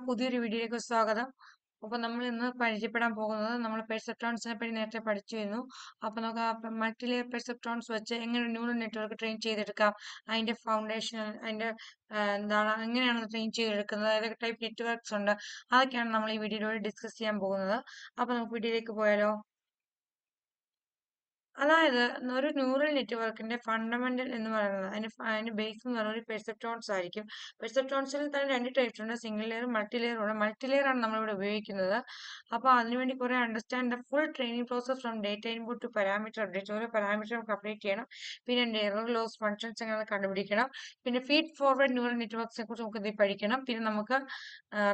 പുതിയൊരു വീഡിയോയിലേക്ക് സ്വാഗതം. അപ്പോൾ നമ്മൾ ഇന്ന് പരിചയപ്പെടാൻ പോകുന്നത് നമ്മൾ പെർസെപ്ട്രോൺസിനെ പറ്റി നേരത്തെ പഠിച്ചിരുന്നു. അപ്പോൾ നമുക്ക് മൾട്ടിലെയർ പെർസെപ്ട്രോൺസ് വെച്ച് എങ്ങനെ ന്യൂറൽ നെറ്റ്വർക്ക് ട്രെയിൻ ചെയ്തെടുക്കാം, അതിന്റെ ഫൗണ്ടേഷൻ, അതിന്റെ എന്താണ്, എങ്ങനെയാണ് ട്രെയിൻ ചെയ്തെടുക്കുന്നത്, ഏതൊക്കെ ടൈപ്പ് നെറ്റ്വർക്ക്സ് ഉണ്ട്, അതൊക്കെയാണ് നമ്മൾ ഈ വീഡിയോയിലൂടെ ഡിസ്കസ് ചെയ്യാൻ പോകുന്നത്. അപ്പോൾ നമുക്ക് വീഡിയോയിലേക്ക് പോയാലോ? അതായത് ഒരു ന്യൂറൽ നെറ്റ്വർക്കിന്റെ ഫണ്ടമെന്റൽ എന്ന് പറയുന്നത് അതിന്റെ ബേസ് എന്ന് പറയുന്നത് ഒരു പെർസെപ്ട്രോൺസ് ആയിരിക്കും. പെർസെപ്ട്രോൺസിൽ തന്നെ രണ്ട് ടൈപ്സ് ഉണ്ട്, സിംഗിൾ ലെയർ, മൾട്ടിലെയർ ഉണ്ട്. മൾട്ടിലെയർ ആണ് നമ്മളിവിടെ ഉപയോഗിക്കുന്നത്. അപ്പോൾ അതിനുവേണ്ടി കുറെ understand the full training process from data input to parameter update. ഓരോ പാരാമീറ്റർ നമുക്ക് അപ്ഡേറ്റ് ചെയ്യണം. പിന്നെ എറർ ലോസ് ഫങ്ഷൻസ് എങ്ങനെ കണ്ടുപിടിക്കണം. പിന്നെ ഫീഡ് ഫോർവേഡ് ന്യൂറൽ നെറ്റ്വർക്സിനെ കുറിച്ച് നമുക്ക് ഇത് പഠിക്കണം. പിന്നെ നമുക്ക്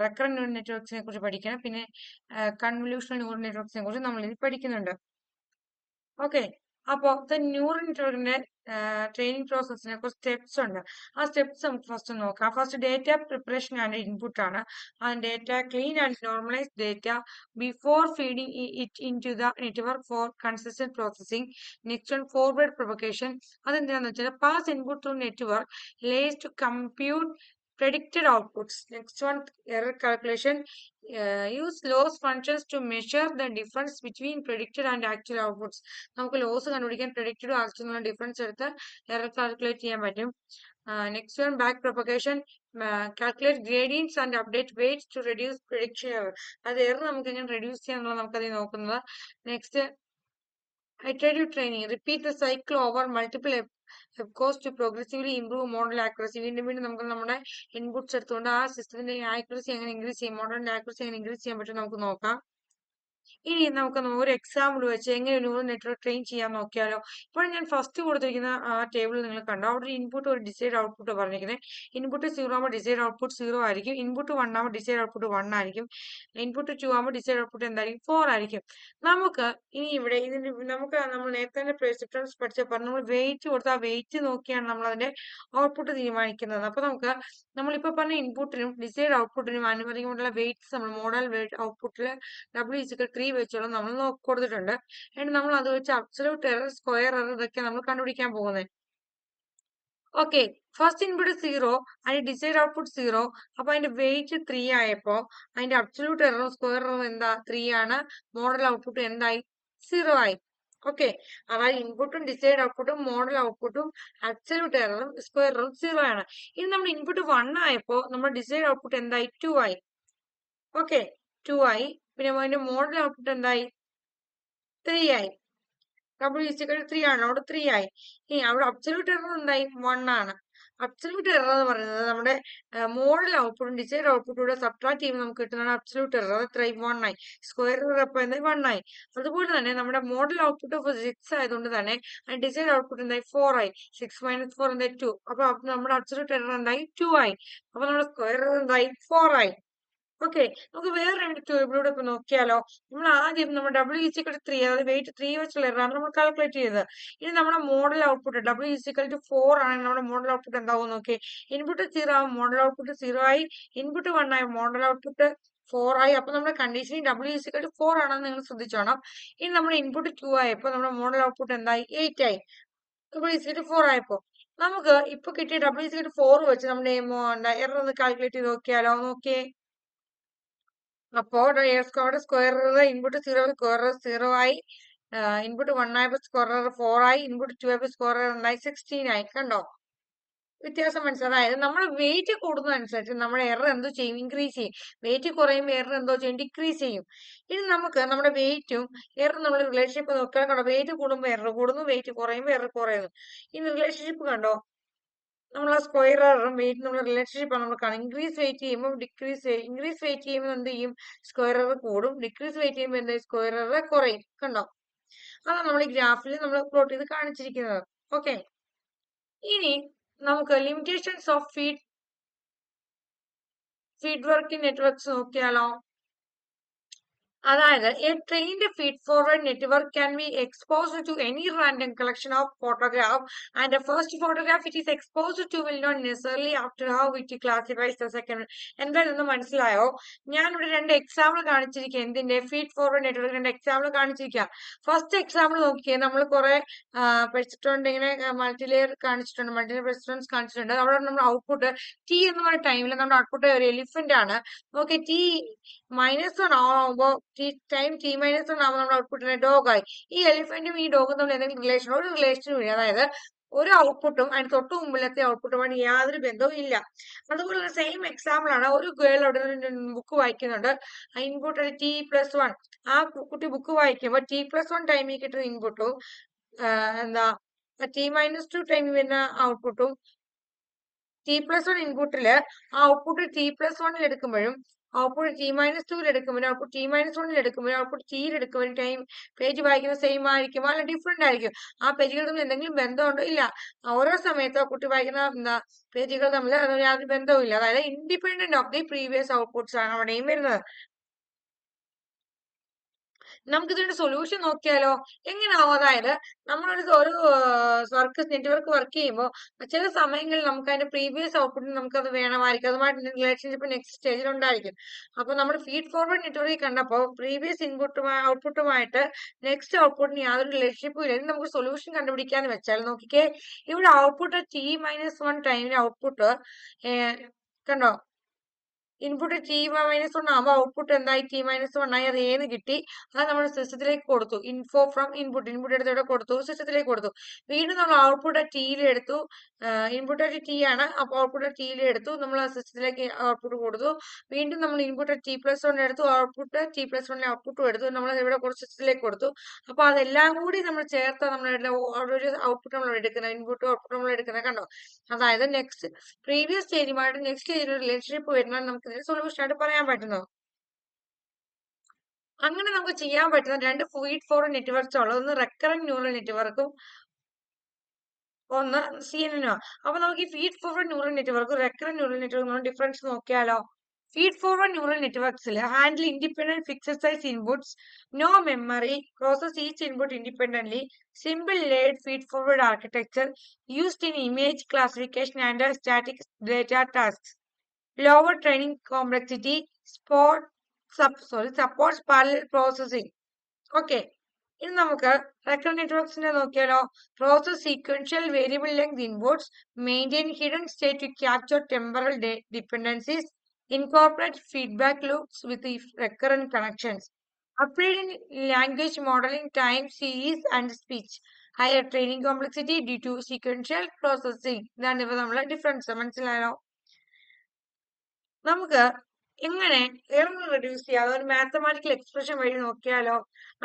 റെക്കറന്റ് ന്യൂറൽ നെറ്റ്വർക്സിനെ കുറിച്ച് പഠിക്കണം. പിന്നെ കൺവല്യൂഷണൽ ന്യൂറൽ നെറ്റ്വർക്സിനെ കുറിച്ച് നമ്മൾ ഇതിൽ പഠിക്കുന്നുണ്ട്. ഓക്കെ, അപ്പോ ന്യൂറൽ നെറ്റ്വർക്കിന്റെ ട്രെയിനിങ് പ്രോസസ്സിനെ കുറച്ച് സ്റ്റെപ്സ് ഉണ്ട്. ആ സ്റ്റെപ്സ് നമുക്ക് ഫസ്റ്റ് നോക്കാം. First data preparation and input ആണ്. ആ data clean and normalise data before feeding it into the network for consistent processing. Next one forward propagation. അതെന്താണെന്ന് വെച്ചാൽ pass input to network layers to compute predicted outputs. Next one, error calculation. Use loss functions to measure the difference between predicted and actual outputs. നമുക്ക് loss കണ്ടുപിടിക്കാൻ predicted actual എന്നുള്ള difference എടുത്ത് error calculate ചെയ്യാൻ പറ്റും. Next one, back propagation. Calculate gradients and update weights to reduce prediction error. അത് error നമുക്ക് എങ്ങനെ reduce ചെയ്യാന്നുള്ളത് നമുക്കത് നോക്കുന്നത്. Next, iterative training. Repeat the cycle over multiple goes to progressively improve model accuracy. വീണ്ടും വീണ്ടും നമുക്ക് നമ്മുടെ ഇൻപുട്സ് എടുത്തുകൊണ്ട് ആ സിസ്റ്റത്തിന്റെ ആക്യുറസി എങ്ങനെ ഇൻക്രീസ് ചെയ്യും, മോഡലിന്റെ ആക്യുറസി എങ്ങനെ ഇൻക്രീസ് ചെയ്യാൻ പറ്റും നമുക്ക് നോക്കാം. ഇനി നമുക്ക് ഒരു എക്സാമ്പിൾ വെച്ച് എങ്ങനെ ന്യൂറൽ നെറ്റ്വർക്ക് ട്രെയിൻ ചെയ്യാൻ നോക്കിയാലോ. ഇപ്പോൾ ഞാൻ ഫസ്റ്റ് കൊടുത്തിരിക്കുന്ന ആ ടേബിൾ നിങ്ങൾ കണ്ടോ, അവിടെ ഒരു ഇൻപുട്ട് ഒരു ഡിസൈഡ് ഔട്ട്പുട്ട് പറഞ്ഞിരിക്കുന്നത്. ഇൻപുട്ട് 0 ആകുമ്പോൾ ഡിസൈഡ് ഔട്ട്പുട്ട് 0 ആയിരിക്കും. ഇൻപുട്ട് 1 ആകുമ്പോൾ ഡിസൈഡ് ഔട്ട്പുട്ട് 1 ആയിരിക്കും. ഇൻപുട്ട് 2 ആകുമ്പോൾ ഡിസൈഡ് ഔട്ട്പുട്ട് എന്തായിരിക്കും, 4 ആയിരിക്കും. നമുക്ക് ഇനി ഇവിടെ നമ്മൾ നേരത്തെ തന്നെ പെർസെപ്ട്രോൺസ് പഠിച്ചപ്പോൾ നമ്മൾ വെയിറ്റ് കൊടുത്ത് ആ വെയിറ്റ് നോക്കിയാണ് നമ്മൾ അതിന്റെ ഔട്ട്പുട്ട് തീരുമാനിക്കുന്നത്. അപ്പൊ നമ്മളിപ്പോ പറഞ്ഞ ഇൻപുട്ടിനും ഡിസൈഡ് ഔട്ട്പുട്ടിനും അനുവദിക്കുമ്പോഴുള്ള വെയിറ്റ്സ് നമ്മൾ മോഡൽ ഔട്ട്പുട്ടിൽ W3 വെച്ചോളം നമ്മൾ കൊടുത്തിട്ടുണ്ട്. എന്നിട്ട് നമ്മൾ അത് വെച്ച് അബ്സല്യൂട്ട് എറർ, സ്ക്വയർ എറർ, ഇതൊക്കെ നമ്മൾ കണ്ടുപിടിക്കാൻ പോകുന്നത്. ഓക്കെ, ഫസ്റ്റ് ഇൻപുട്ട് 0, അതിന്റെ ഡിസൈഡ് ഔട്ട്പുട്ട് 0. അപ്പൊ അതിന്റെ വെയിറ്റ് 3 ആയപ്പോ അതിന്റെ അബ്സല്യൂട്ട് എററും സ്ക്വയർ എററും എന്താ, 3 ആണ്. മോഡൽ ഔട്ട്പുട്ട് എന്തായി, 0 ആയി. ഓക്കെ, അതായത് ഇൻപുട്ടും ഡിസൈഡ് ഔട്ട്പുട്ടും മോഡൽ ഔട്ട്പുട്ടും അബ്സല്യൂട്ട് എററും സ്ക്വയർ എററും 0 ആണ്. ഇനി നമ്മൾ ഇൻപുട്ട് 1 ആയപ്പോ നമ്മുടെ ഡിസൈഡ് ഔട്ട്പുട്ട് എന്തായി, 2 ആയി. ഓക്കെ, 2 ആയി. പിന്നെ അതിന്റെ മോഡൽ ഔട്ട്പുട്ട് എന്തായി, 3 ആയി. W3 ആണ്, അവിടെ 3 ആയി. ഇനി അവിടെ അബ്സല്യൂട്ട് എറർ എന്തായി, 1 ആണ്. അബ്സല്യൂട്ട് എറർ എന്ന് പറയുന്നത് നമ്മുടെ മോഡൽ ഔട്ട്പുട്ടും ഡിസൈഡ് ഔട്ട്പുട്ടും കൂടെ സബ്ട്രാക്ട് ചെയ്യുമ്പോൾ നമുക്ക് കിട്ടുന്നതാണ് അബ്സല്യൂട്ട് എറർ. അത് 1 ആയി. സ്ക്വയർ എറർ അപ്പൊ എന്തായി, 1 ആയി. അതുപോലെ തന്നെ നമ്മുടെ മോഡൽ ഔട്ട്പുട്ട് 6 ആയതുകൊണ്ട് തന്നെ ഡിസൈഡ് ഔട്ട്പുട്ട് എന്തായി, 4 ആയി. 6 - 4 എന്തായി, 2. അപ്പൊ നമ്മുടെ അബ്സല്യൂട്ട് എറർ എന്തായി, 2 ആയി. അപ്പൊ നമ്മുടെ സ്ക്വയർ എറർ എന്തായി, 4 ആയി. ഓക്കെ, നമുക്ക് വേറെ രണ്ട് ടേബിളൂടെ ഇപ്പൊ നോക്കിയാലോ. നമ്മൾ ആദ്യം നമ്മൾ W3, അതായത് വെയിറ്റ് 3 വെച്ചുള്ള എററാണ് നമ്മൾ കാൽക്കുലേറ്റ് ചെയ്തത്. ഇനി നമ്മുടെ മോഡൽ ഔട്ട്പുട്ട് W4 ആണെങ്കിൽ നമ്മുടെ മോഡൽ ഔട്ട്പുട്ട് എന്താവും നോക്കി. ഇൻപുട്ട് 0 ആവും, മോഡൽ ഔട്ട്പുട്ട് 0 ആയി. ഇൻപുട്ട് 1 ആയി, മോഡൽ ഔട്ട്പുട്ട് 4 ആയി. അപ്പൊ നമ്മുടെ കണ്ടീഷനിൽ W4 ആണെന്ന് നിങ്ങൾ ശ്രദ്ധിച്ചോണം. ഇനി നമ്മുടെ ഇൻപുട്ട് 2 ആയപ്പോ നമ്മുടെ മോഡൽ ഔട്ട്പുട്ട് എന്തായി, 8 ആയി. W4 ആയപ്പോ നമുക്ക് ഇപ്പൊ കിട്ടിയ W4 വെച്ച് നമ്മുടെ എറർ ഒന്ന് കാൽക്കുലേറ്റ് ചെയ്ത് നോക്കിയാലോ. നോക്കിയേ, അപ്പോൾ സ്ക്വയർ ഇൻപുട്ട് 0 സ്ക്വയർ 0 ആയി. ഇൻപുട്ട് 1 ആയപ്പോൾ സ്ക്വയർ 4 ആയി. ഇൻപുട്ട് 2 ആയപ്പോൾ സ്ക്വയർ എന്തായി, 16 ആയി. കണ്ടോ വ്യത്യാസം മനസ്സിലായി. അതായത് നമ്മൾ വെയിറ്റ് കൂടുന്നതനുസരിച്ച് നമ്മുടെ എറർ എന്തോ ചെയ്യും, ഇൻക്രീസ് ചെയ്യും. വെയിറ്റ് കുറയുമ്പോൾ എറർ എന്തോ ചെയ്യും, ഡിക്രീസ് ചെയ്യും. ഇനി നമുക്ക് നമ്മുടെ വെയിറ്റും എറർ നമ്മൾ റിലേഷൻഷിപ്പ് നോക്കിയാൽ കണ്ടോ, വെയിറ്റ് കൂടുമ്പോൾ എറർ കൂടുന്നു, വെയിറ്റ് കുറയുമ്പോൾ എറർ കുറയുന്നു. ഇനി റിലേഷൻഷിപ്പ് കണ്ടോ, നമ്മൾ ആ സ്ക്വയർ എററും വെയിറ്റും നമ്മൾ റിലേഷൻഷിപ്പ് ആണ് നമ്മൾ കാണും. ഇൻക്രീസ് വെയിറ്റ് ചെയ്യുമ്പോൾ ഇൻക്രീസ് വെയിറ്റ് ചെയ്യുമ്പോൾ എന്ത് ചെയ്യും, സ്ക്വയർ എറർ കൂടും. ഡിക്രീസ് വെയിറ്റ് ചെയ്യുമ്പോൾ എന്താ, സ്ക്വയർ എറർ കുറയും. കണ്ടോ, അതാണ് നമ്മൾ ഈ ഗ്രാഫിൽ നമ്മൾ പ്ലോട്ട് ചെയ്ത് കാണിച്ചിരിക്കുന്നത്. ഓക്കെ, ഇനി നമുക്ക് limitations of feed working networks നോക്കിയാലോ. അതായത് a trained feed-forward network can be exposed to any random collection of photograph, and the first photograph it is exposed to will not necessarily after how it classifies the second. എന്താണെന്ന് മനസ്സിലായോ? ഞാൻ ഇവിടെ രണ്ട് example കാണിച്ചിരിക്കുക. എന്തിന്റെ? Feed forward network രണ്ട് example കാണിച്ചിരിക്കുക. First example നോക്കിയേ, നമ്മൾ കുറെ പെർസിസ്റ്റന്റ് ഇങ്ങനെ മൾട്ടിലെയർ കാണിച്ചിട്ടുണ്ട്, മൾട്ടിലെയർ പെർസിസ്റ്റൻസ് കാണിച്ചിട്ടുണ്ട്. അവിടെ നമ്മുടെ ഔട്ട്പുട്ട് ടി എന്ന് പറയുന്ന ടൈമിൽ നമ്മുടെ ഔട്ട്പുട്ട് ഒരു എലിഫന്റ് ആണ്. ഓക്കെ, ടി -1 ആവുമ്പോ ടൈം t-1 ആവുമ്പോൾ നമ്മുടെ ഔട്ട്പുട്ടിന് ഡോഗ് ആയി. ഈ എലിഫന്റും ഈ ഡോഗും തമ്മിൽ എന്തെങ്കിലും റിലേഷൻ? ഒരു റിലേഷനും ഇല്ല. അതായത് ഒരു ഔട്ട്പുട്ടും അതിന് തൊട്ട് മുമ്പിലത്തെ ഔട്ട്പുട്ടുമായിട്ട് യാതൊരു ബന്ധവും ഇല്ല. അതുപോലെ സെയിം എക്സാമ്പിൾ ആണ്. ഒരു ഗേൾ അവിടെ ബുക്ക് വായിക്കുന്നുണ്ട്. Input t+1. ആ കുട്ടി ബുക്ക് വായിക്കുമ്പോൾ t+1 ടൈമിൽ കിട്ടുന്ന ഇൻപുട്ടും എന്താ t-2 ടൈമിൽ വരുന്ന ഔട്ട്പുട്ടും t+1 ഇൻപുട്ടില് ആ ഔട്ട്പുട്ട് t+1 എടുക്കുമ്പോഴും ഔട്ട്പുട്ട് t-2 എടുക്കുമ്പോഴും ഔട്ട്പുട്ട് t-1 എടുക്കുമ്പോഴും ഔട്ട്പുട്ട് t എടുക്കുമ്പോഴും ടൈം പേജ് വായിക്കുന്നത് സെയിം ആയിരിക്കും, അല്ല ഡിഫറെന്റ് ആയിരിക്കും. ആ പേജുകൾ തമ്മിൽ എന്തെങ്കിലും ബന്ധമുണ്ടോ? ഇല്ല. ഓരോ സമയത്ത് ആ കുട്ടി വായിക്കുന്ന എന്താ പേജുകൾ തമ്മിൽ യാതൊരു ബന്ധവും ഇല്ല. അതായത് independent of the previous outputs ആണ് അവിടെയും വരുന്നത്. നമുക്ക് ഇതിന്റെ സൊല്യൂഷൻ നോക്കിയാലോ? എങ്ങനെയാവും? അതായത് നമ്മളൊരു വർക്ക് നെറ്റ്വർക്ക് വർക്ക് ചെയ്യുമ്പോൾ ചില സമയങ്ങളിൽ നമുക്ക് അതിന്റെ പ്രീവിയസ് ഔട്ട്പുട്ടിന് നമുക്കത് വേണമായിരിക്കും, അതുമായിട്ട് റിലേഷൻഷിപ്പ് നെക്സ്റ്റ് സ്റ്റേജിൽ ഉണ്ടായിരിക്കും. അപ്പൊ നമ്മൾ ഫീഡ് ഫോർവേഡ് നെറ്റ്വർക്കിൽ കണ്ടപ്പോൾ പ്രീവിയസ് ഔട്ട്പുട്ടുമായിട്ട് നെക്സ്റ്റ് ഔട്ട്പുട്ടിന് യാതൊരു റിലേഷൻഷിപ്പും ഇല്ല. ഇനി നമുക്ക് സൊല്യൂഷൻ കണ്ടുപിടിക്കാന്ന് വെച്ചാൽ നോക്കിക്കേ, ഇവിടെ ഔട്ട്പുട്ട് t-1 ടൈമിന് ഔട്ട്പുട്ട് കണ്ടോ, ഇൻപുട്ട് t-1 ആകുമ്പോൾ ഔട്ട്പുട്ട് എന്തായി? t-1 ആയി. അത് ഏന്ന് കിട്ടി? അത് നമ്മൾ സിസ്റ്റത്തിലേക്ക് കൊടുത്തു. ഇൻഫോ ഫ്രം ഇൻപുട്ട് എടുത്ത് ഇവിടെ കൊടുത്തു, സിസ്റ്റത്തിലേക്ക് കൊടുത്തു. വീണ്ടും നമ്മൾ ഔട്ട്പുട്ട് ടിയിൽ എടുത്തു. ഇൻപുട്ട് ടി ആണ്, അപ്പോൾ ഔട്ട്പുട്ട് ടിയിൽ എടുത്തു, നമ്മൾ സിസ്റ്റത്തിലേക്ക് ഔട്ട്പുട്ട് കൊടുത്തു. വീണ്ടും നമ്മൾ ഇൻപുട്ട് t+1 എടുത്തു, ഔട്ട്പുട്ട് t+1 ഔട്ട്പുട്ടും എടുത്തു, നമ്മൾ ഇവിടെ കുറച്ച് സിസ്റ്റത്തിലേക്ക് കൊടുത്തു. അപ്പൊ അതെല്ലാം കൂടി നമ്മൾ ചേർത്ത് നമ്മൾ ഒരു ഔട്ട്പുട്ട് നമ്മൾ എടുക്കുന്നത്, ഇൻപുട്ടും ഔട്ട്പുട്ട് നമ്മൾ എടുക്കുന്നത് കണ്ടോ. അതായത് നെക്സ്റ്റ് പ്രീവിയസ് സ്റ്റേജുമായിട്ട് നെക്സ്റ്റ് സ്റ്റേജിൽ റിലേഷൻഷിപ്പ് വരുന്നത് നമുക്ക് സൊല്യൂഷൻ ആയിട്ട് പറയാൻ പറ്റുന്നു. അങ്ങനെ നമുക്ക് ചെയ്യാൻ പറ്റുന്ന രണ്ട് ഫീഡ് ഫോർവേഡ് നെറ്റ്വർക്ക്സ് ഉള്ളത്, ഒന്ന് റെക്കറന്റ് ന്യൂറൽ നെറ്റ്വർക്കും ഒന്ന് CNN. അപ്പൊ നമുക്ക് ഈ ഫീഡ് ഫോർവേഡ് ന്യൂറൽ നെറ്റ്വർക്കും റെക്കറന്റ് ന്യൂറൽ നെറ്റ്വർക്കും ഡിഫറൻസ് നോക്കിയാലോ? ഫീഡ് ഫോർവേഡ് ന്യൂറൽ നെറ്റ്വർക്സിൽ handle independent fixed size inputs, no memory, process each input independently, simple layered feed forward architecture used in image classification and static data tasks, lower training complexity, supports parallel processing. Okay, ഇനി നമുക്ക് recurrent നെറ്റ്വർക്സിനെ നോക്കിയാലോ? Process sequential variable length inputs, maintain hidden state to capture temporal dependencies, incorporate feedback loops with recurrent connections, applied in language modeling, time series and speech, higher training complexity due to sequential processing. ഇതാണ് ഇവ നമ്മളെ difference. മനസ്സിലായോ? നമുക്ക് എങ്ങനെ error reduce ചെയ്യാം? ഒരു mathematical expression വഴി നോക്കിയാലോ?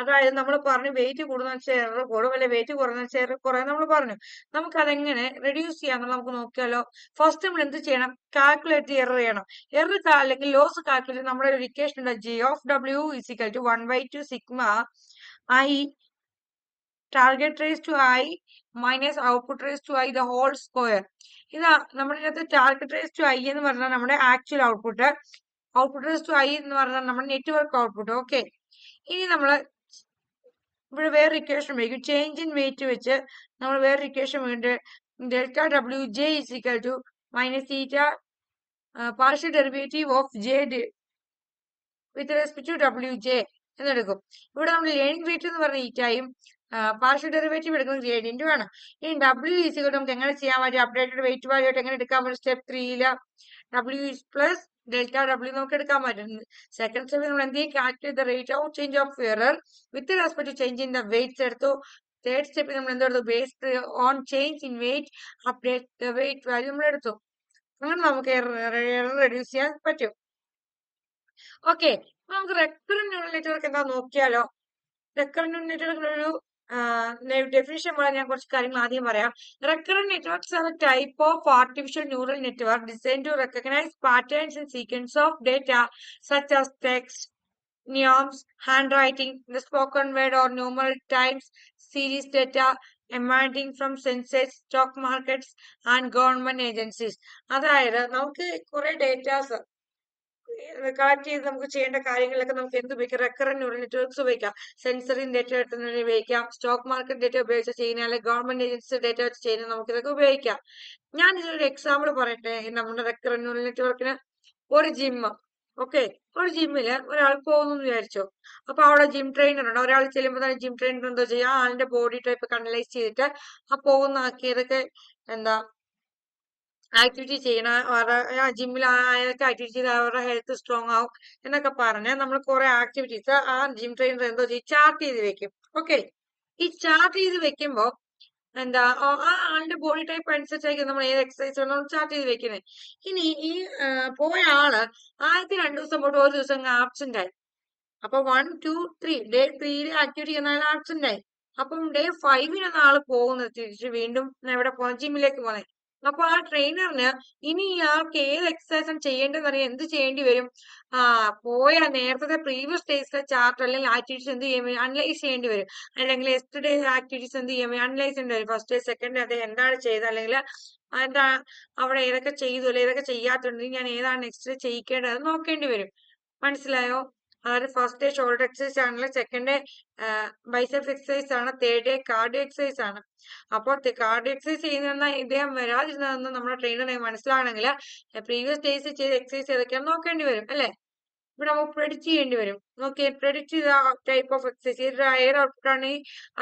അതായത് നമ്മൾ പറഞ്ഞു വെയിറ്റ് കൂടുന്ന വെച്ചാൽ എറർ കൂടും, അല്ലെ വെയിറ്റ് കുറഞ്ഞ വെച്ചാൽ എറർ കുറയാൻ നമ്മൾ പറഞ്ഞു. നമുക്ക് അതെങ്ങനെ റെഡ്യൂസ് ചെയ്യാന്നുള്ളത് നമുക്ക് നോക്കിയാലോ? ഫസ്റ്റ് നമ്മൾ എന്ത് ചെയ്യണം? കാൽക്കുലേറ്റ് എറർ ചെയ്യണം. എറർ അല്ലെങ്കിൽ ലോസ് കാൽക്കുലേറ്റ് നമ്മുടെ ഒരു ഇക്വേഷൻ ഉണ്ട്, G(W) = 1/2 sigma I target raise to I minus output raise to I the whole square. ഇതാ നമ്മുടെ ഇതിനകത്ത് ടാർഗറ്റ് റേസ് ടു I എന്ന് പറഞ്ഞാൽ നമ്മുടെ actual output, output raise to I എന്ന് പറഞ്ഞാൽ നമ്മുടെ നെറ്റ്വർക്ക് ഔട്ട്പുട്ട്. ഓക്കെ, ഇനി നമ്മൾ ഇവിടെ വേറെ ഇക്വേഷൻ ഉപയോഗിക്കും. ചേഞ്ച് ഇൻ വെയിറ്റ് വെച്ച് നമ്മൾ വേറെ ഇക്വേഷൻ വേണ്ടി Δ(W)J = -θ partial derivative of J with respect to WJ എന്നെടുക്കും. ഇവിടെ നമ്മൾ ലേണിംഗ് വെയിറ്റ് എന്ന് പറഞ്ഞ ഈറ്റയും പാർഷ്യൽ ഡെറിവേറ്റീവ് എടുക്കുന്നത് ഗ്രേഡിയന്റ് വേണം. ഇനി W നമുക്ക് എങ്ങനെ ചെയ്യാൻ പറ്റും? അപ്ഡേറ്റഡ് വെയിറ്റ് വാല്യൂ ആയിട്ട് എങ്ങനെ എടുക്കാൻ പറ്റും? സ്റ്റെപ്പ് 3 W പ്ലസ് Δw നമുക്ക് എടുക്കാൻ പറ്റും. സെക്കൻഡ് സ്റ്റെപ്പിൽ നമ്മൾ എന്ത് ചെയ്യും? Calculate the rate of change of error with respect to change in the weights എടുത്തു. തേർഡ് സ്റ്റെപ്പിൽ നമ്മൾ എന്തെടുത്തു? Based on change in weight update the weight value നമ്മൾ എടുത്തു. അങ്ങനെ നമുക്ക് എറർ റെഡ്യൂസ് ചെയ്യാൻ പറ്റും. ഓക്കെ, നമുക്ക് റെക്കറന്റ് ന്യൂറൽ നെറ്റ്വർക്ക് എന്താ നോക്കിയാലോ? റെക്കറന്റ് ന്യൂറൽ നെറ്റ്വർക്കിന് ഒരു ഡെഫിനിഷൻ പോലെ ഞാൻ കുറച്ച് കാര്യങ്ങൾ ആദ്യം പറയാം. Recurrent networks are a type of artificial neural network design to recognise patterns in sequence of data such as text, neons, handwriting, the spoken word or numeral times, series data emanating from census, stock markets and government agencies. അതായത് നമുക്ക് കുറെ datas collect ചെയ്ത് നമുക്ക് ചെയ്യേണ്ട കാര്യങ്ങളിലൊക്കെ നമുക്ക് എന്ത് ഉപയോഗിക്കാം? റെക്കറന്റ് ന്യൂറൽ നെറ്റ്വർക്ക്സ് ഉപയോഗിക്കാം. സെൻസറി ഡേറ്റ എടുത്തുന്നതിന് ഉപയോഗിക്കാം. സ്റ്റോക്ക് മാർക്കറ്റ് ഡേറ്റ ഉപയോഗിച്ച് ചെയ്യുന്ന, അല്ലെങ്കിൽ ഗവൺമെന്റ് ഏജൻസി ഡേറ്റ വെച്ച് ചെയ്യുന്ന നമുക്ക് ഇതൊക്കെ ഉപയോഗിക്കാം. ഞാൻ ഇതിലൊരു എക്സാമ്പിൾ പറയട്ടെ. നമ്മുടെ റെക്കറന്റ് ന്യൂറൽ നെറ്റ്വർക്കിന് ഒരു ജിമ്മ്, ഓക്കെ, ഒരു ജിമ്മില് ഒരാൾ പോകുന്നു വിചാരിച്ചോ. അപ്പൊ അവിടെ ജിം ട്രെയിനർ ഉണ്ട്. ഒരാൾ ചെല്ലുമ്പോൾ തന്നെ ജിം ട്രെയിനർ എന്തോ ചെയ്യുക, ആളിന്റെ ബോഡി ടൈപ്പ് കണ്ടലൈസ് ചെയ്തിട്ട് ആ പോകുന്ന ആക്കിയതൊക്കെ എന്താ ആക്ടിവിറ്റി ചെയ്യണം, അവരുടെ ജിമ്മിൽ അയാൾക്ക് ആക്ടിവിറ്റി ചെയ്ത് അവരുടെ ഹെൽത്ത് സ്ട്രോങ് ആവും എന്നൊക്കെ പറഞ്ഞ് നമ്മൾ കുറെ ആക്ടിവിറ്റീസ് ആ ജിം ട്രെയിനർ എന്തോ ചെയ്യും, ചാർട്ട് ചെയ്ത് വെക്കും. ഓക്കെ, ഈ ചാർട്ട് ചെയ്ത് വെക്കുമ്പോ എന്താ ആ ആളുടെ ബോഡി ടൈപ്പ് അനുസരിച്ചായിരിക്കും നമ്മൾ ഏത് എക്സസൈസ് വേണം ചാർട്ട് ചെയ്ത് വെക്കുന്നത്. ഇനി ഈ പോയ ആള് ആദ്യത്തെ 2 ദിവസം പോയിട്ട് ഒരു ദിവസം ആബ്സെന്റ് ആയി. അപ്പൊ 1, 2, 3 ഡേ 3 ആക്ടിവിറ്റി ചെയ്യുന്ന ആൾ ആബ്സെന്റ് ആയി. അപ്പം ഡേ 5 ആള് പോകുന്നത് തിരിച്ച് വീണ്ടും എവിടെ പോകുന്നത്, ജിമ്മിലേക്ക് പോകുന്നത്. അപ്പൊ ആ ട്രെയിനറിന് ഇനി ഇയാൾക്ക് ഏത് എക്സസൈസ് ചെയ്യേണ്ടതെന്ന് അറിയാൻ എന്ത് ചെയ്യേണ്ടി വരും? പോയ നേരത്തെ പ്രീവിയസ് ഡേയ്സിലെ ചാർട്ട് അല്ലെങ്കിൽ ആക്ടിവിറ്റീസ് എന്ത് ചെയ്യാൻ വരും? അനലൈസ് ചെയ്യേണ്ടി വരും. അല്ലെങ്കിൽ യെസ്റ്റർഡേ ആക്ടിവിറ്റീസ് എന്ത് ചെയ്യാൻ വരും? അനലൈസ് ചെയ്യേണ്ടി വരും. ഫസ്റ്റ് ഡേ, സെക്കൻഡ് ഡേ അത് എന്താണ് ചെയ്തത്, അല്ലെങ്കിൽ എന്താ അവിടെ ഏതൊക്കെ ചെയ്തു, അല്ലെങ്കിൽ ഏതൊക്കെ ചെയ്യാത്തുണ്ട്, ഞാൻ ഏതാണ് നെക്സ്റ്റ് ചെയ്യിക്കേണ്ടത് നോക്കേണ്ടി വരും. മനസ്സിലായോ? അതായത് ഫസ്റ്റ് ഡേ ഷോൾഡർ എക്സസൈസ് ആണെങ്കിൽ സെക്കൻഡ് ഡേ ബൈസെപ്സ് എക്സസൈസ് ആണ്, തേർഡ് ഡേ കാർഡിയോ എക്സസൈസ് ആണ്. അപ്പോൾ കാർഡിയോ എക്സസൈസ് ചെയ്യുന്ന ഇദ്ദേഹം വരാതിരുന്നതെന്ന് നമ്മുടെ ട്രെയിനറെ മനസ്സിലാണെങ്കിൽ പ്രീവിയസ് ഡേയ്സ് ചെയ്ത എക്സസൈസ് ഏതൊക്കെയാണെന്ന് നോക്കേണ്ടി വരും അല്ലെ. ഇവിടെ നമുക്ക് പ്രെഡിക്റ്റ് ചെയ്യേണ്ടി വരും. നോക്കി പ്രെഡിക്റ്റ് ചെയ്ത ടൈപ്പ് ഓഫ് എക്സസൈസ് ഏത് എയർ ഔട്ട്പുട്ട് ആണ്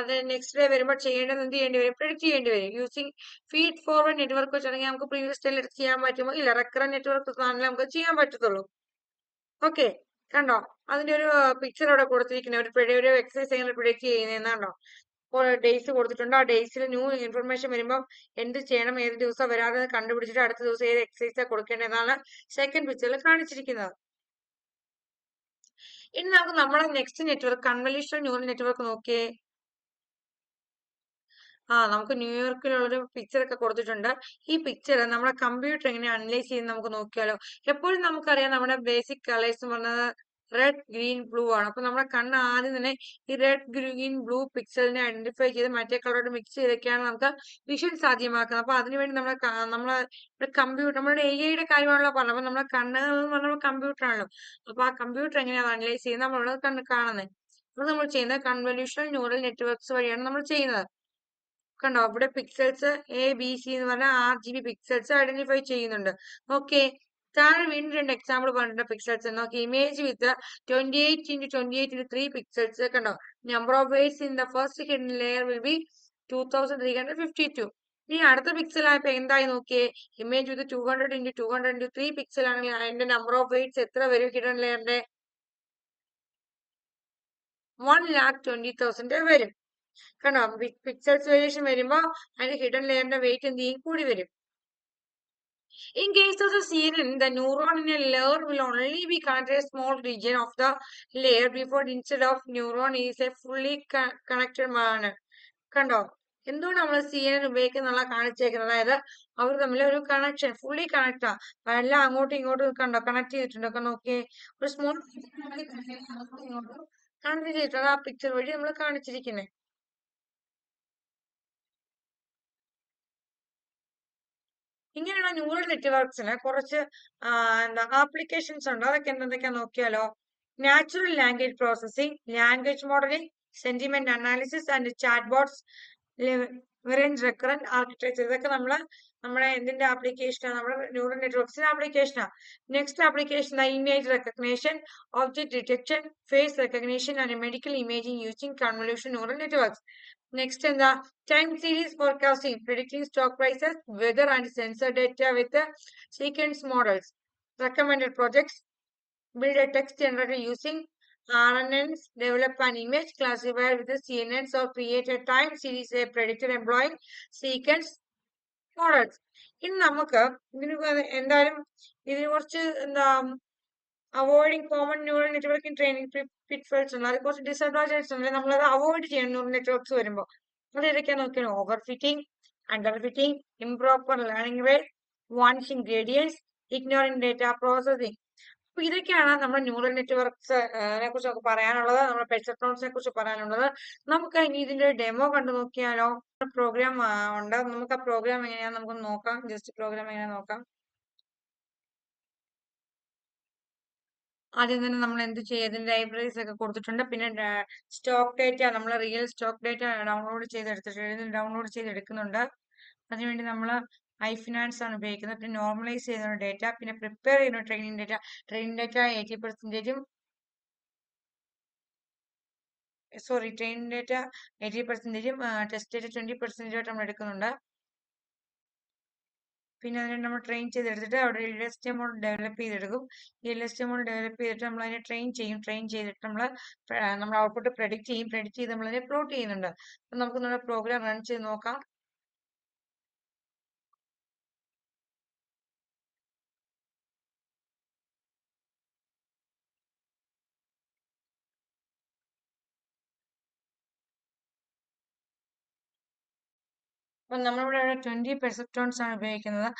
അത് നെക്സ്റ്റ് ഡേ വരുമ്പോൾ ചെയ്യേണ്ടത് എന്ത് ചെയ്യേണ്ടി വരും? പ്രെഡിക്റ്റ് ചെയ്യേണ്ടി വരും. യൂസിങ് ഫീഡ് ഫോർവേഡ് നെറ്റ്വർക്ക് വെച്ചാണെങ്കിൽ നമുക്ക് പ്രീവിയസ് ഡേയിൽ എടുത്ത് ചെയ്യാൻ പറ്റുമോ? ഇല്ല, റെക്കറന്റ് നെറ്റ്വർക്ക് ആണെങ്കിൽ നമുക്ക് ചെയ്യാൻ പറ്റത്തുള്ളൂ. ഓക്കെ, കണ്ടോ? അതിന്റെ ഒരു പിക്ചർ അവിടെ കൊടുത്തിരിക്കുന്നത് ഒരു എക്സസൈസ് എങ്ങനെ പ്രിഡിക്റ്റ് ചെയ്യുന്നതെന്നാണോ? ഡേയ്സ് കൊടുത്തിട്ടുണ്ട്. ആ ഡേയ്സിൽ ന്യൂ ഇൻഫർമേഷൻ വരുമ്പോൾ എന്ത് ചെയ്യണം, ഏത് ദിവസം വരാതെ കണ്ടുപിടിച്ചിട്ട് അടുത്ത ദിവസം ഏത് എക്സസൈസ് കൊടുക്കേണ്ടതെന്നാണ് സെക്കൻഡ് പിക്ചറിൽ കാണിച്ചിരിക്കുന്നത്. ഇനി നമുക്ക് നമ്മുടെ next network convolutional neural network നോക്കിയേ. നമുക്ക് ന്യൂയോർക്കിലുള്ളൊരു പിക്ചർ ഒക്കെ കൊടുത്തിട്ടുണ്ട്. ഈ പിക്ചർ നമ്മുടെ കമ്പ്യൂട്ടർ എങ്ങനെ അനലൈസ് ചെയ്യുന്നത് നമുക്ക് നോക്കിയാലോ. എപ്പോഴും നമുക്കറിയാം നമ്മുടെ ബേസിക് കളേഴ്സ് എന്ന് പറഞ്ഞത് റെഡ്, ഗ്രീൻ, ബ്ലൂ ആണ്. അപ്പൊ നമ്മുടെ കണ്ണ് ആദ്യം തന്നെ ഈ റെഡ്, ഗ്രീൻ, ബ്ലൂ പിക്സലിനെ ഐഡന്റിഫൈ ചെയ്ത് മറ്റേ കളറോട് മിക്സ് ചെയ്തൊക്കെയാണ് നമുക്ക് വിഷൻ സാധ്യമാക്കുന്നത്. അപ്പൊ അതിനുവേണ്ടി നമ്മളെ കമ്പ്യൂട്ടർ, നമ്മുടെ AI കാര്യമാണല്ലോ പറഞ്ഞത്. അപ്പൊ നമ്മുടെ കണ്ണുകൾ എന്ന് പറഞ്ഞാൽ കമ്പ്യൂട്ടർ ആണല്ലോ. അപ്പൊ ആ കമ്പ്യൂട്ടർ എങ്ങനെയാണ് അനലൈസ് ചെയ്യുന്നത് നമ്മളിവിടെ കാണുന്നത്. അപ്പൊ നമ്മൾ ചെയ്യുന്നത് കൺവല്യൂഷണൽ ന്യൂറൽ നെറ്റ്വർക്ക്സ് വഴിയാണ് നമ്മൾ ചെയ്യുന്നത്. കണ്ടോ, ഇവിടെ പിക്സൽസ് ABC എന്ന് പറഞ്ഞ RGB പിക്സൽസ് ഐഡന്റിഫൈ ചെയ്യുന്നുണ്ട്. ഓക്കെ, താഴെ വീണ്ടും 2 എക്സാമ്പിൾ പറഞ്ഞിട്ടുണ്ട് പിക്സൽസ്. നോക്കി, ഇമേജ് വിത്ത് 28x28x3 പിക്സൽസ്. കണ്ടോ, number of weights in the first hidden layer will be 2352. ഇനി അടുത്ത പിക്സൽ ആയപ്പോ എന്തായി നോക്കിയേ, ഇമേജ് വിത്ത് 200x200x3 പിക്സൽ ആണെങ്കിൽ അതിന്റെ നമ്പർ ഓഫ് വെയ്റ്റ്സ് എത്ര വരും? ഹിഡൻ ലെയറിന്റെ 1,20,000 വരും. കണ്ടോ, പിക്സൽസ് വേരിയേഷൻ വരുമ്പോ അതിന്റെ ഹിഡൻ ലെയറിന്റെ വെയിറ്റ് എന്ത് ചെയ്യും? കൂടി വരും. In case of the CNN, the neuron in a layer will only be connected a small region of the layer before instead of neuron is a fully connected manner. കണ്ടോ, എന്തുകൊണ്ട് നമ്മൾ CNN ഉപയോഗിക്കുന്നുള്ള കാണിച്ചേക്കുന്നത്? അതായത് അവർ തമ്മിൽ ഒരു കണക്ഷൻ, ഫുള്ളി കണക്ട് എല്ലാം അങ്ങോട്ടും ഇങ്ങോട്ടും കണ്ടോ കണക്ട് ചെയ്തിട്ടുണ്ട്. നോക്കിയേ, ഒരു സ്മോൾ അങ്ങോട്ടും ഇങ്ങോട്ടും കണക്ട് ചെയ്തിട്ടുണ്ട്. ആ പിക്ചർ വഴി നമ്മൾ കാണിച്ചിരിക്കുന്നത്. ഇങ്ങനെയുള്ള ന്യൂറൽ നെറ്റ്വർക്സിന് കുറച്ച് ആപ്ലിക്കേഷൻസ് ഉണ്ട്. അതൊക്കെ എന്തൊക്കെയാ നോക്കിയാലോ. Natural language processing, language modelling, sentiment analysis and chat bots, recurrent architecture. ഇതൊക്കെ നമ്മുടെ എന്തിന്റെ ആപ്ലിക്കേഷനാണ്? നമ്മുടെ ന്യൂറൽ നെറ്റ്വർക്സിന്റെ ആപ്ലിക്കേഷനാണ്. Next application image recognition, object detection, face recognition and medical imaging using convolution neural networks. Next in the time series forecasting, predicting stock prices, weather and sensor data with the sequence models. Recommended projects, build a text generator using RNNs, develop an image classifier with the CNNs or create a time series a predictor employing sequence models. ഇനി നമുക്ക് എന്തായാലും ഇതിനെ കുറിച്ച് avoiding common neural networking training pitfalls ഉണ്ട്. അത് കുറച്ച് disadvantages ഉണ്ട്. നമ്മളത് അവോയ്ഡ് ചെയ്യണം ന്യൂറൽ നെറ്റ്വർക്ക്സ് വരുമ്പോൾ. അത് ഏതൊക്കെയാ നോക്കിയാൽ over fitting, under fitting, improper learning rate, vanishing gradients, ignoring data processing. അപ്പൊ ഇതൊക്കെയാണ് നമ്മുടെ ന്യൂറൽ നെറ്റ്വർക്സിനെ കുറിച്ച് നമുക്ക് പറയാനുള്ളത്, നമ്മുടെ പെർസെപ്ട്രോൺസിനെ കുറിച്ച് പറയാനുള്ളത്. നമുക്ക് ഇനി ഇതിന്റെ ഡെമോ കണ്ടു നോക്കിയാലോ. പ്രോഗ്രാം ഉണ്ട്, നമുക്ക് ആ പ്രോഗ്രാം എങ്ങനെയാന്ന് നമുക്ക് നോക്കാം. ജസ്റ്റ് പ്രോഗ്രാം എങ്ങനെയാ നോക്കാം. ആദ്യം തന്നെ നമ്മൾ എന്ത് ചെയ്യും, ഇതിന്റെ ലൈബ്രറീസ് ഒക്കെ കൊടുത്തിട്ടുണ്ട്. പിന്നെ സ്റ്റോക്ക് ഡേറ്റ, നമ്മൾ റിയൽ സ്റ്റോക്ക് ഡേറ്റ ഡൗൺലോഡ് ചെയ്തെടുക്കുന്നുണ്ട്. അതിനുവേണ്ടി നമ്മൾ iFinance ആണ് ഉപയോഗിക്കുന്നത്. പിന്നെ നോർമലൈസ് ചെയ്യുന്ന ഡേറ്റ, പിന്നെ പ്രിപ്പയർ ചെയ്യുന്ന training data 80%, training data 80%, test data 20% ആയിട്ട് നമ്മൾ എടുക്കുന്നുണ്ട്. പിന്നെ അതിനെ നമ്മൾ ട്രെയിൻ ചെയ്തെടുത്തിട്ട് അവിടെ LSTM മോഡൽ ഡെവലപ്പ് ചെയ്തെടുക്കും. ഈ LSTM മോഡൽ ഡെവലപ്പ് ചെയ്തിട്ട് നമ്മൾ അതിനെ ട്രെയിൻ ചെയ്തിട്ട് നമ്മൾ ഔട്ട്പുട്ട് പ്രഡിക്റ്റ് ചെയ്ത് നമ്മൾ അതിനെ പ്ലോട്ട് ചെയ്യുന്നുണ്ട്. അപ്പൊ നമുക്ക് നമ്മുടെ പ്രോഗ്രാം റൺ ചെയ്ത് നോക്കാം. അപ്പൊ നമ്മളിവിടെ 20 പെർസെപ്ട്രോൺസ് ആണ് ഉപയോഗിക്കുന്നത്.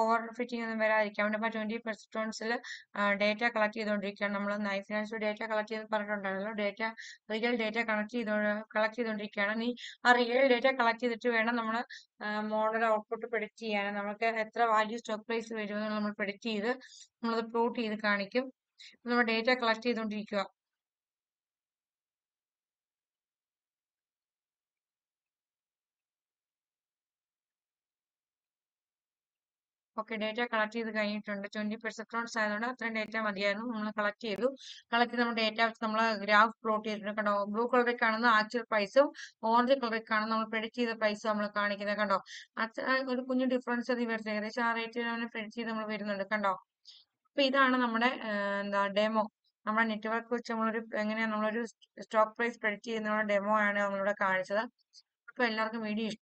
ഓവർ ഫിറ്റിംഗ് ഒന്നും വരാതിരിക്കാൻ വേണ്ടി. അപ്പൊ 20 പെർസെപ്ട്രോൺസിൽ ഡേറ്റ കളക്ട് ചെയ്തുകൊണ്ടിരിക്കുകയാണ്. നമ്മൾ iFinance ഡേറ്റ കളക്ട് ചെയ്ത് പറഞ്ഞിട്ടുണ്ടായിരുന്നല്ലോ. റിയൽ ഡേറ്റ കളക്ട് ചെയ്തുകൊണ്ടിരിക്കുകയാണ്. ആ റിയൽ ഡേറ്റ കളക്ട് ചെയ്തിട്ട് വേണം നമ്മൾ മോഡൽ ഔട്ട്പുട്ട് പ്രെഡിക്റ്റ് ചെയ്യാൻ. നമുക്ക് എത്ര വാല്യൂ സ്റ്റോക്ക് പ്രൈസ് വരുമെന്ന് നമ്മൾ പ്രെഡിക്റ്റ് ചെയ്ത് നമ്മളത് പ്ലോട്ട് ചെയ്ത് കാണിക്കും. നമ്മൾ ഡേറ്റ കളക്ട് ചെയ്തുകൊണ്ടിരിക്കുക. ഓക്കെ, ഡേറ്റ കളക്ട് ചെയ്ത് കഴിഞ്ഞിട്ടുണ്ട്. 20 പെർസെപ്ട്രോൺസ് ആയതുകൊണ്ട് അത്രയും ഡേറ്റ മതിയായിരുന്നു. നമ്മൾ കളക്ട് ചെയ്ത് നമ്മൾ ഡേറ്റ വെച്ച് നമ്മൾ ഗ്രാഫ് പ്ലോട്ട് ചെയ്തിട്ടുണ്ട്. കണ്ടോ, ബ്ലൂ കളറിൽ കാണുന്ന ആക്ച്വൽ പ്രൈസും ഓറഞ്ച് കളറിൽ കാണുന്ന നമ്മൾ പ്രെഡിക്റ്റ് ചെയ്ത പ്രൈസും നമ്മൾ കാണിക്കുന്നത്. കണ്ടോ, ഒരു കുഞ്ഞു ഡിഫറൻസ് അത് വരുന്നത്. ഏകദേശം ആ റേറ്റിലാണ് പ്രെഡിക്റ്റ് ചെയ്ത് നമ്മൾ വരുന്നുണ്ട്. കണ്ടോ, അപ്പൊ ഇതാണ് നമ്മുടെ ഡെമോ. നമ്മുടെ നെറ്റ്വർക്ക് വെച്ച് എങ്ങനെയാണ് നമ്മളൊരു സ്റ്റോക്ക് പ്രൈസ് പ്രെഡിക്റ്റ് ചെയ്യുന്ന ഡെമോ ആണ് നമ്മളിവിടെ കാണിച്ചത്. അപ്പൊ എല്ലാവർക്കും വീഡിയോ